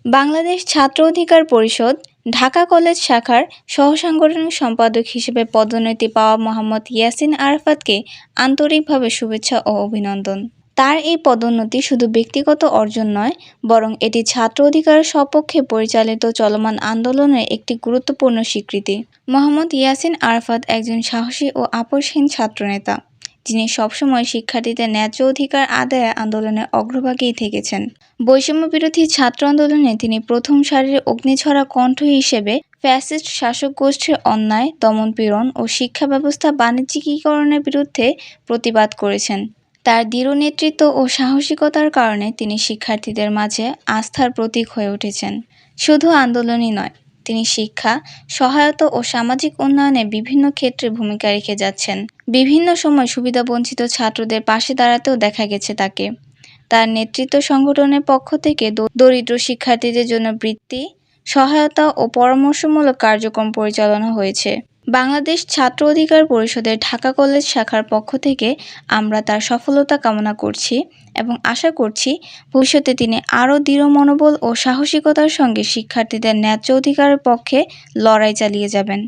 বাংলাদেশ ছাত্র অধিকার পরিষদ ঢাকা কলেজ শাখার সহসাংগঠনিক সম্পাদক হিসেবে পদোন্নতি পাওয়া মোহাম্মদ ইয়াসিন আরাফাতকে আন্তরিকভাবে শুভেচ্ছা ও অভিনন্দন। তার এই পদোন্নতি শুধু ব্যক্তিগত অর্জন নয়, বরং এটি ছাত্র অধিকারের সপক্ষে পরিচালিত চলমান আন্দোলনের একটি গুরুত্বপূর্ণ স্বীকৃতি। মোহাম্মদ ইয়াসিন আরাফাত একজন সাহসী ও আপোষহীন ছাত্রনেতা, যিনি সবসময় শিক্ষার্থীদের ন্যায্য অধিকার আদায়ে আন্দোলনের অগ্রভাগেই থেকেছেন। বৈষম্যবিরোধী ছাত্র আন্দোলনে তিনি প্রথম সারির অগ্নিঝরা কণ্ঠ হিসেবে ফ্যাসিস্ট শাসক গোষ্ঠীর অন্যায়, দমনপীড়ন ও শিক্ষা ব্যবস্থা বাণিজ্যিকীকরণের বিরুদ্ধে প্রতিবাদ করেছেন। তার দৃঢ় নেতৃত্ব ও সাহসিকতার কারণে তিনি শিক্ষার্থীদের মাঝে আস্থার প্রতীক হয়ে উঠেছেন। শুধু আন্দোলনই নয়, তিনি শিক্ষা, সহায়তা ও সামাজিক উন্নয়নে বিভিন্ন ক্ষেত্রে ভূমিকা রেখে যাচ্ছেন। বিভিন্ন সময় সুবিধাবঞ্চিত ছাত্রদের পাশে দাঁড়াতেও দেখা গেছে তাকে। তার নেতৃত্ব সংগঠনের পক্ষ থেকে দরিদ্র শিক্ষার্থীদের জন্য বৃত্তি, সহায়তা ও পরামর্শমূলক কার্যক্রম পরিচালনা হয়েছে। বাংলাদেশ ছাত্র অধিকার পরিষদের ঢাকা কলেজ শাখার পক্ষ থেকে আমরা তার সফলতা কামনা করছি এবং আশা করছি ভবিষ্যতে তিনি আরও দৃঢ় মনোবল ও সাহসিকতার সঙ্গে শিক্ষার্থীদের ন্যায্য অধিকারের পক্ষে লড়াই চালিয়ে যাবেন।